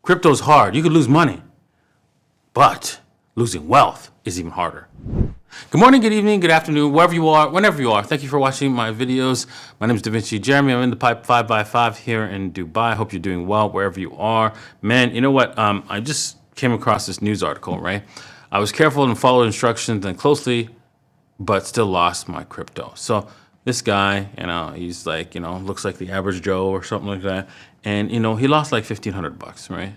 Crypto's hard. You could lose money, but losing wealth is even harder. Good morning, good evening, good afternoon, wherever you are, whenever you are. Thank you for watching my videos. My name is Da Vinci Jeremy. I'm in the pipe 5x5 here in Dubai. Hope you're doing well wherever you are. Man, you know what? I just came across this news article, right? I was careful and followed instructions and closely, but still lost my crypto. So this guy, he's like, looks like the average Joe or something like that. And, he lost like $1,500, right?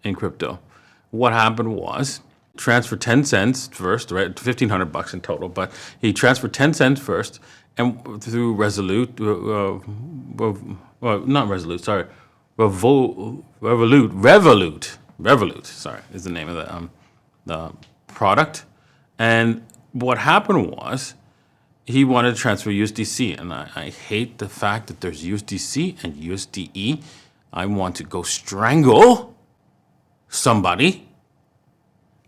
In crypto. What happened was transferred 10 cents first, right? $1,500 in total, but he transferred 10 cents first and through Revolut, sorry, is the name of the product. And what happened was he wanted to transfer USDC, and I hate the fact that there's USDC and USDE. I want to go strangle somebody.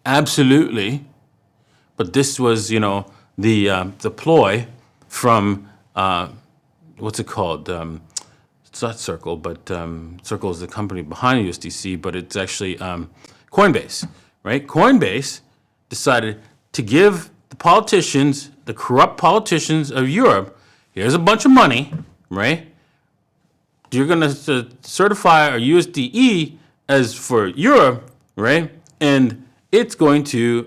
Absolutely. But this was, the ploy from, what's it called? It's not Circle, but Circle is the company behind USDC, but it's actually Coinbase, right? Coinbase decided to give the politicians, the corrupt politicians of Europe, here's a bunch of money, right? You're going to certify our USDE as for Europe, right? And it's going to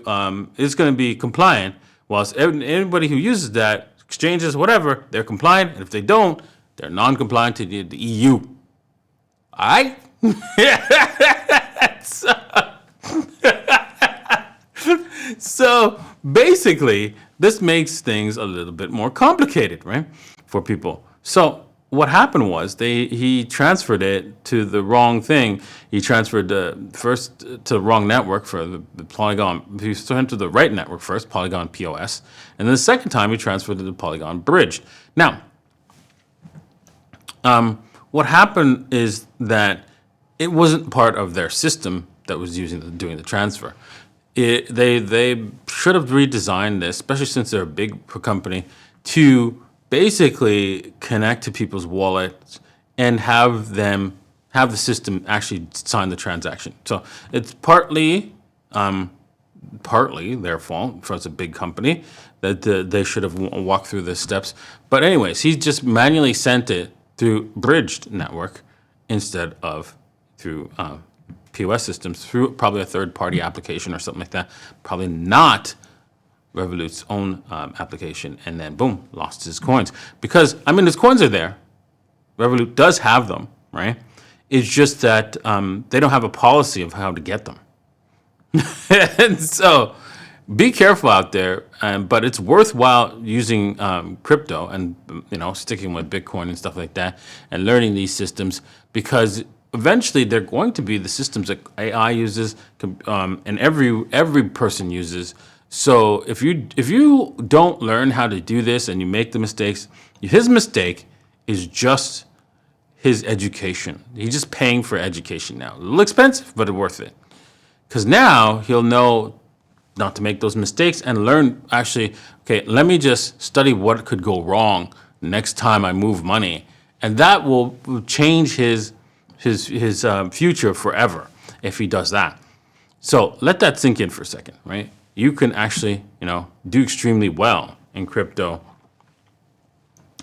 be compliant. Whilst anybody who uses that, exchanges, whatever, they're compliant. And if they don't, they're non-compliant to the EU. All right? So basically, this makes things a little bit more complicated, right, for people. So what happened was he transferred it to the wrong thing. He transferred first to the wrong network for the Polygon. He sent to the right network first, Polygon POS, and then the second time he transferred to the Polygon Bridge. Now, what happened is that it wasn't part of their system that was doing the transfer. They should have redesigned this, especially since they're a big company, to basically connect to people's wallets and have the system actually sign the transaction. So it's partly their fault, for it's a big company, that they should have walked through the steps. But anyways, he just manually sent it through bridged network instead of through POS systems, through probably a third-party application or something like that. Probably not Revolut's own application, and then boom, lost his coins. Because, his coins are there. Revolut does have them, right? It's just that they don't have a policy of how to get them. And so be careful out there, but it's worthwhile using crypto and, sticking with Bitcoin and stuff like that and learning these systems, because eventually they're going to be the systems that AI uses and every person uses. So if you don't learn how to do this and you make the mistakes, his mistake is just his education. He's just paying for education now. A little expensive, but worth it. Because now he'll know not to make those mistakes and learn actually, okay, let me just study what could go wrong next time I move money. And that will change his future forever if he does that. So let that sink in for a second, right? You can actually, do extremely well in crypto.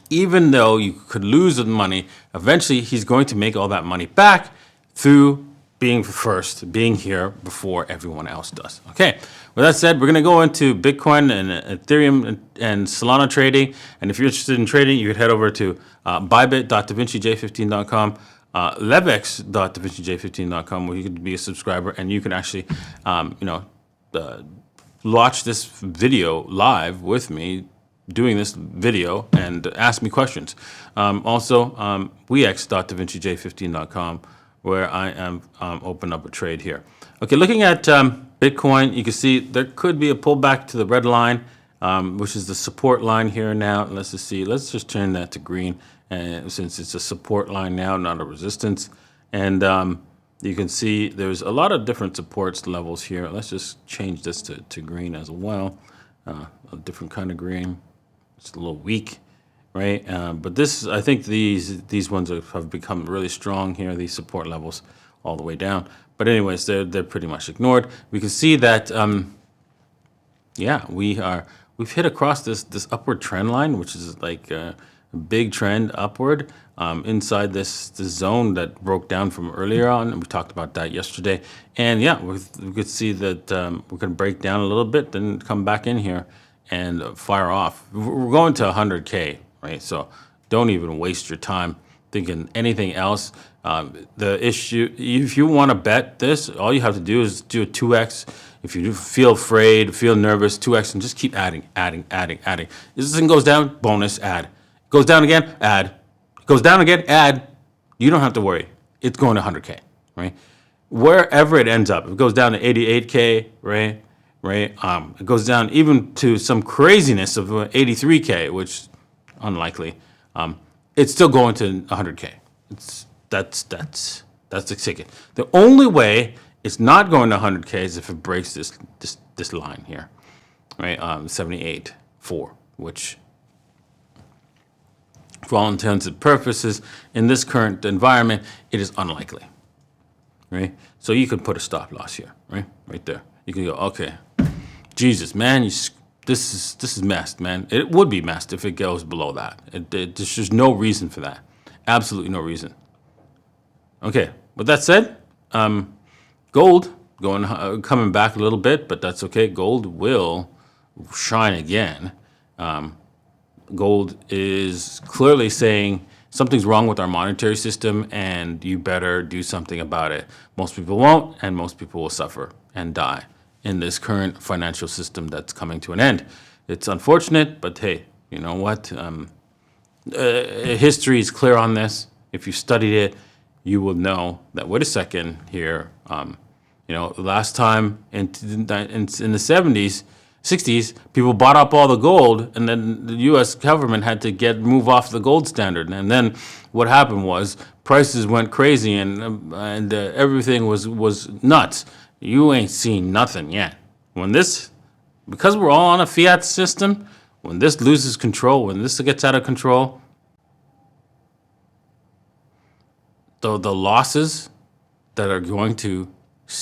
Even though you could lose the money, eventually he's going to make all that money back through being first, being here before everyone else does. Okay, with that said, we're going to go into Bitcoin and Ethereum and Solana trading. And if you're interested in trading, you could head over to bybit.davincij15.com. levex.davincij15.com, where you could be a subscriber and you can actually, watch this video live with me doing this video and ask me questions. Also, weex.davincij15.com, where I am open up a trade here. Okay, looking at Bitcoin, you can see there could be a pullback to the red line, which is the support line here now. Let's just turn that to green, and since it's a support line now, not a resistance. And you can see there's a lot of different supports levels here. Let's just change this to green as well. A different kind of green. It's a little weak, right? But this, I think these ones have become really strong here, these support levels. all the way down. But anyways, they're pretty much ignored. We can see that yeah, we've hit across this upward trend line, which is like a big trend upward inside this zone that broke down from earlier on. We talked about that yesterday, and yeah, we could see that we're going to break down a little bit, then come back in here and fire off. We're going to 100K, right? So don't even waste your time thinking anything else. The issue, if you want to bet this, all you have to do is do a 2x. If you feel afraid, feel nervous, 2x, and just keep adding. This thing goes down, bonus, add. Goes down again, add. Goes down again, add. You don't have to worry. It's going to 100K, right? Wherever it ends up, if it goes down to 88K, right? It goes down even to some craziness of 83K, which unlikely. It's still going to 100K. That's the ticket. The only way it's not going to 100K is if it breaks this line here, right? 78.4, which, for all intents and purposes, in this current environment, it is unlikely, right? So you could put a stop loss here, right there. You can go, okay, Jesus, man, this is messed, man. It would be messed if it goes below that. There's just no reason for that. Absolutely no reason. Okay, with that said, gold coming back a little bit, but that's okay. Gold will shine again. Gold is clearly saying something's wrong with our monetary system, and you better do something about it. Most people won't, and most people will suffer and die in this current financial system that's coming to an end. It's unfortunate, but hey, you know what? History is clear on this. If you studied it, you will know that, wait a second here, last time in the 70s, 60s, people bought up all the gold, and then the U.S. government had to move off the gold standard. And then what happened was prices went crazy, and everything was nuts. You ain't seen nothing yet. Because we're all on a fiat system, when this loses control, when this gets out of control, the losses that are going to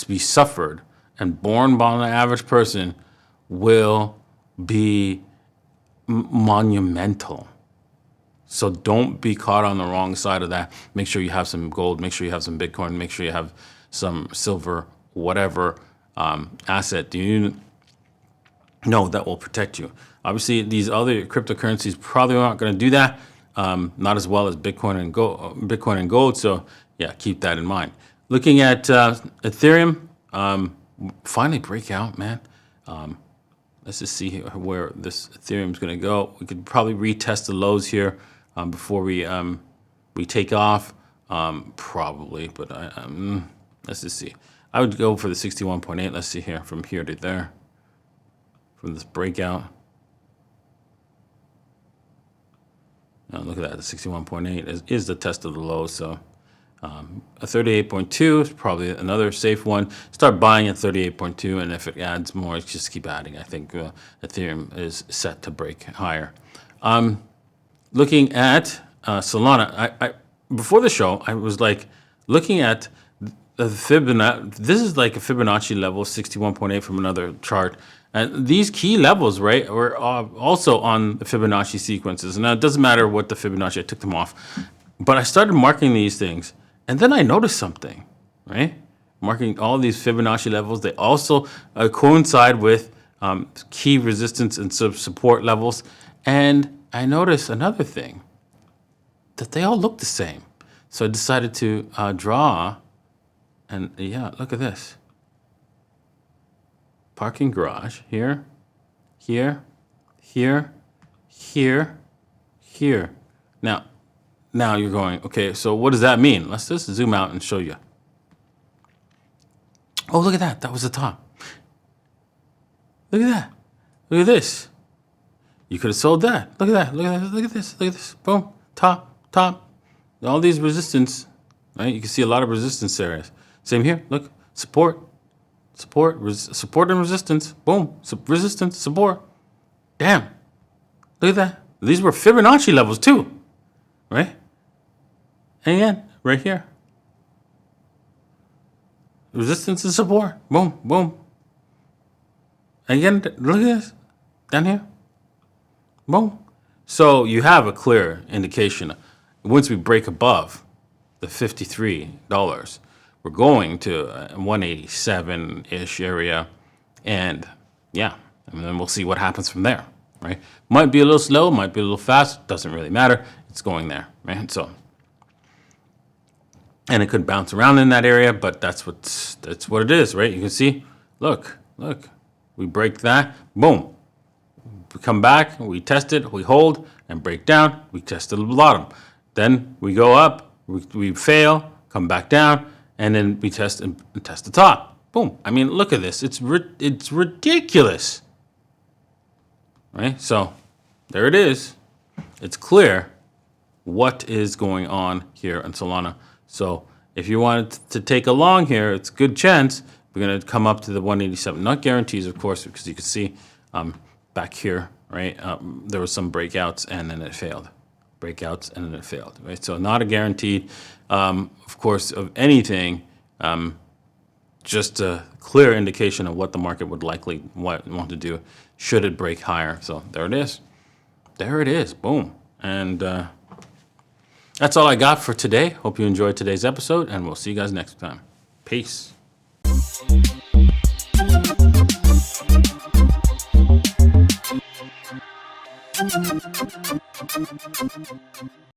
be suffered and borne by the average person will be monumental. So don't be caught on the wrong side of that. Make sure you have some gold. Make sure you have some Bitcoin. Make sure you have some silver, whatever asset do you know that will protect you. Obviously, these other cryptocurrencies probably aren't going to do that. Not as well as Bitcoin and gold. So yeah, keep that in mind. Looking at Ethereum, finally break out, man. Let's just see where this Ethereum is going to go. We could probably retest the lows here before we take off, probably. But let's just see. I would go for the 61.8. Let's see here, from here to there, from this breakout. Now look at that. The 61.8 is the test of the low. So a 38.2 is probably another safe one. Start buying at 38.2, and if it adds more, just keep adding. I think Ethereum is set to break higher. Looking at Solana, I before the show, I was like looking at the Fibonacci. This is like a Fibonacci level, 61.8 from another chart. And these key levels, right, were also on the Fibonacci sequences. Now, it doesn't matter what the Fibonacci, I took them off. But I started marking these things, and then I noticed something, right? Marking all these Fibonacci levels. They also coincide with key resistance and support levels. And I noticed another thing, that they all look the same. So I decided to draw, and yeah, look at this. Parking garage here, here, here, here, here. Now you're going, okay, so what does that mean? Let's just zoom out and show you. Oh, look at that. That was the top. Look at that. Look at this. You could have sold that. Look at that. Look at that. Look at this. Look at this. Boom. Top. All these resistance, right? You can see a lot of resistance areas. Same here. Look. Support and resistance. Boom. Resistance, support. Damn. Look at that. These were Fibonacci levels too, right? And again, right here. resistance and support. Boom, boom. Again, look at this down here. Boom. So you have a clear indication. Once we break above the $53, we're going to a 187-ish area. And yeah, and then we'll see what happens from there, right? Might be a little slow, might be a little fast. Doesn't really matter. It's going there, right? So, and it could bounce around in that area, but that's what it is, right? You can see, look, we break that, boom. We come back, we test it, we hold and break down, we test the bottom. Then we go up, we fail, come back down, and then we test and test the top. Boom. I mean, look at this. It's ridiculous. Right? So there it is. It's clear what is going on here in Solana. So if you wanted to take a long here, it's a good chance we're going to come up to the 187. Not guarantees, of course, because you can see back here, right? There was some breakouts and then it failed. Breakouts and then it failed, right? So not a guaranteed, of course, of anything. Just a clear indication of what the market would likely want to do should it break higher. So there it is. There it is. Boom. And that's all I got for today. Hope you enjoyed today's episode, and we'll see you guys next time. Peace.